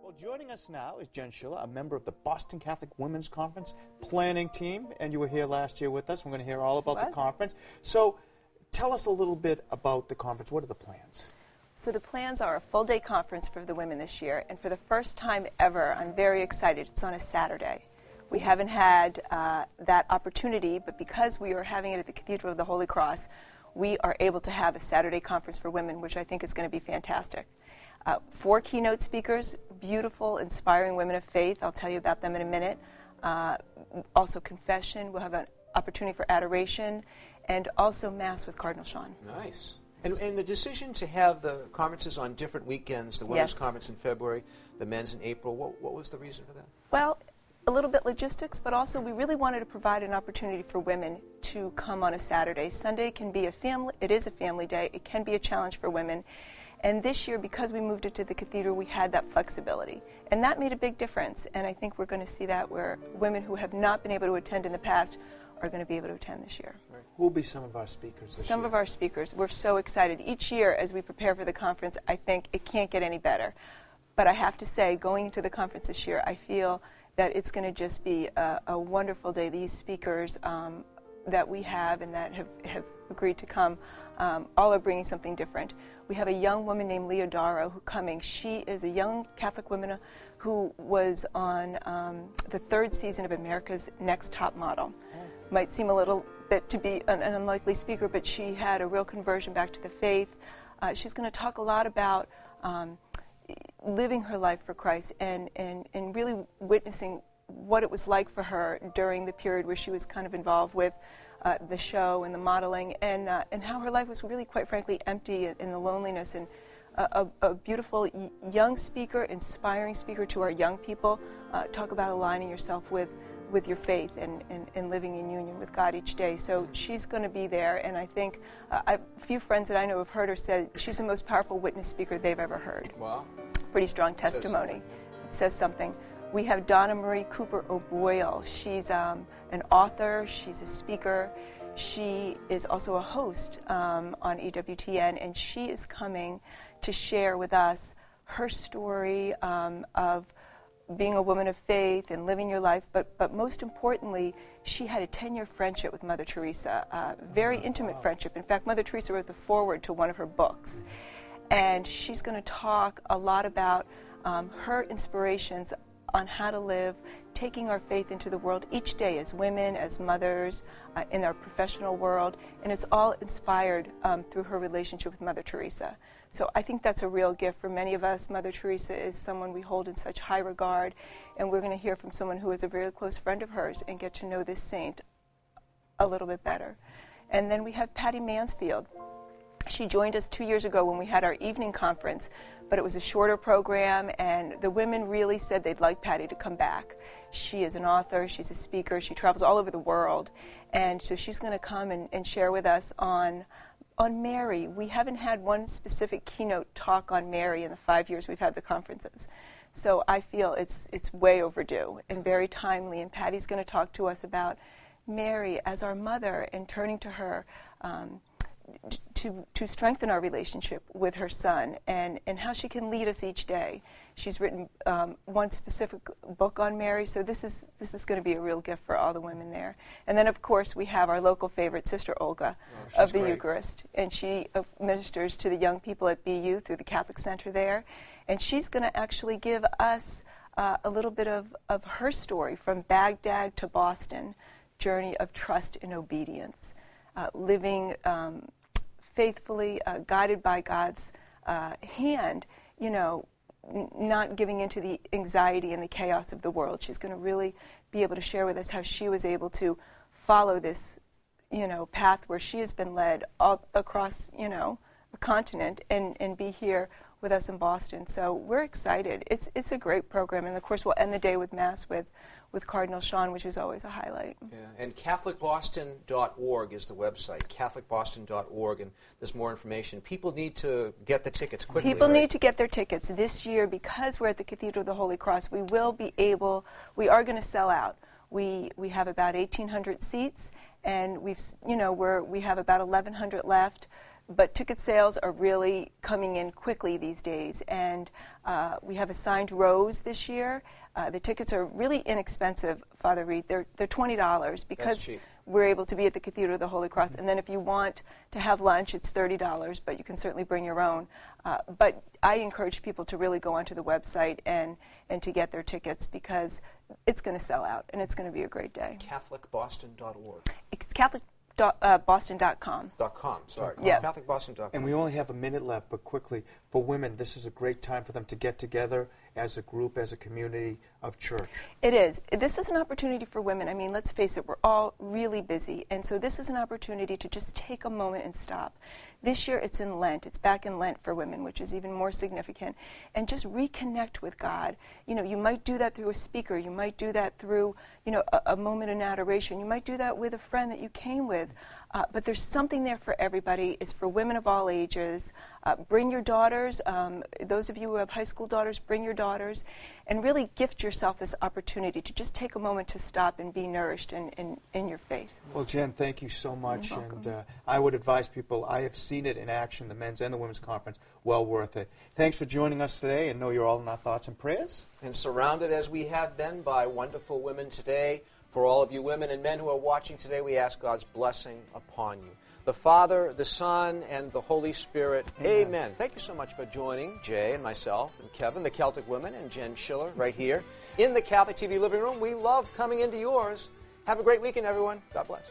Well, joining us now is Jen Schiller, a member of the Boston Catholic Women's Conference planning team, and you were here last year with us. We're going to hear all about the conference. So tell us a little bit about the conference. What are the plans? So the plans are a full-day conference for the women this year, and for the first time ever, I'm very excited, it's on a Saturday. We haven't had that opportunity, but because we are having it at the Cathedral of the Holy Cross, we are able to have a Saturday conference for women, which I think is going to be fantastic. 4 keynote speakers, beautiful, inspiring women of faith. I'll tell you about them in a minute. Also confession. We'll have an opportunity for adoration, and also Mass with Cardinal Sean. Nice. And the decision to have the conferences on different weekends, the women's conference in February, the men's in April, what was the reason for that? Well, a little bit logistics, but also we really wanted to provide an opportunity for women to come on a Saturday. Sunday can be it is a family day. It can be a challenge for women. And this year, because we moved it to the Cathedral, we had that flexibility. And that made a big difference. And I think we're going to see that where women who have not been able to attend in the past are going to be able to attend this year. Right. Who will be some of our speakers this year? Some of our speakers. We're so excited. Each year, as we prepare for the conference, I think it can't get any better. But I have to say, going into the conference this year, I feel that it's going to just be a wonderful day. These speakers that we have and that have agreed to come all are bringing something different. We have a young woman named Leah Darrow who's coming. She is a young Catholic woman who was on the 3rd season of America's Next Top Model. Might seem a little bit to be an unlikely speaker, but she had a real conversion back to the faith. She's going to talk a lot about living her life for Christ and really witnessing what it was like for her during the period where she was kind of involved with the show and the modeling, and how her life was really, quite frankly, empty in the loneliness. And a beautiful young speaker, inspiring speaker to our young people. Talk about aligning yourself with your faith and living in union with God each day. So she's going to be there, and I think a few friends that I know have heard her said she's the most powerful witness speaker they've ever heard. Wow. Pretty strong testimony. It says something. We have Donna-Marie Cooper O'Boyle. She's an author. She's a speaker. She is also a host on EWTN, and she is coming to share with us her story of being a woman of faith and living your life, but most importantly, she had a 10-year friendship with Mother Teresa, a very intimate friendship. In fact, Mother Teresa wrote the foreword to one of her books, and she's going to talk a lot about her inspirations on how to live, taking our faith into the world each day as women, as mothers, in our professional world, and it's all inspired through her relationship with Mother Teresa. So I think that's a real gift for many of us. Mother Teresa is someone we hold in such high regard, and we're going to hear from someone who is a very close friend of hers and get to know this saint a little bit better. And then we have Patti Mansfield. She joined us 2 years ago when we had our evening conference, but it was a shorter program, and the women really said they'd like Patti to come back. She is an author, she's a speaker, she travels all over the world, and so she's going to come and share with us on Mary. We haven't had one specific keynote talk on Mary in the 5 years we've had the conferences. So I feel it's way overdue and very timely, and Patti's going to talk to us about Mary as our mother and turning to her to strengthen our relationship with her son and how she can lead us each day. She's written one specific book on Mary, so this is going to be a real gift for all the women there. And then, of course, we have our local favorite, Sister Olga of the Eucharist, and she ministers to the young people at BU through the Catholic Center there, and she's going to actually give us a little bit of her story from Baghdad to Boston, journey of trust and obedience, living faithfully, guided by God's hand, not giving into the anxiety and the chaos of the world. She's going to really be able to share with us how she was able to follow this, path where she has been led all across, a continent and be here with us in Boston. So we're excited. It's a great program, and of course we'll end the day with Mass with Cardinal Sean, which is always a highlight. Yeah, and CatholicBoston.org is the website, CatholicBoston.org, and there's more information. People need to get the tickets quickly. People need to get their tickets. This year, because we're at the Cathedral of the Holy Cross, we are going to sell out. We have about 1,800 seats, and we have about 1,100 left. But ticket sales are really coming in quickly these days, and we have assigned rows this year. The tickets are really inexpensive, Father Reed. They're $20 because we're able to be at the Cathedral of the Holy Cross. And then if you want to have lunch, it's $30, but you can certainly bring your own. But I encourage people to really go onto the website and to get their tickets, because it's going to sell out, and it's going to be a great day. CatholicBoston.org. It's Boston.com. Sorry. Yeah. CatholicBoston.com. And we only have a minute left, but quickly, for women, this is a great time for them to get together as a group, as a community of church. It is. This is an opportunity for women. I mean, let's face it, we're all really busy. And so this is an opportunity to just take a moment and stop. This year it's in Lent. It's back in Lent for women, which is even more significant. And just reconnect with God. You know, you might do that through a speaker. You might do that through, you know, a moment in adoration. You might do that with a friend that you came with. But there's something there for everybody. It's for women of all ages. Bring your daughters. Those of you who have high school daughters, bring your daughters. And really gift yourself this opportunity to just take a moment to stop and be nourished in your faith. Well, Jen, thank you so much. You're welcome. And I would advise people, I have seen it in action, the men's and the women's conference, well worth it. Thanks for joining us today, and know you're all in our thoughts and prayers. And surrounded as we have been by wonderful women today, for all of you women and men who are watching today, we ask God's blessing upon you. The Father, the Son, and the Holy Spirit. Amen. Thank you so much for joining Jay and myself and Kevin, the Celtic Women, and Jen Schiller right here in the Catholic TV living room. We love coming into yours. Have a great weekend, everyone. God bless.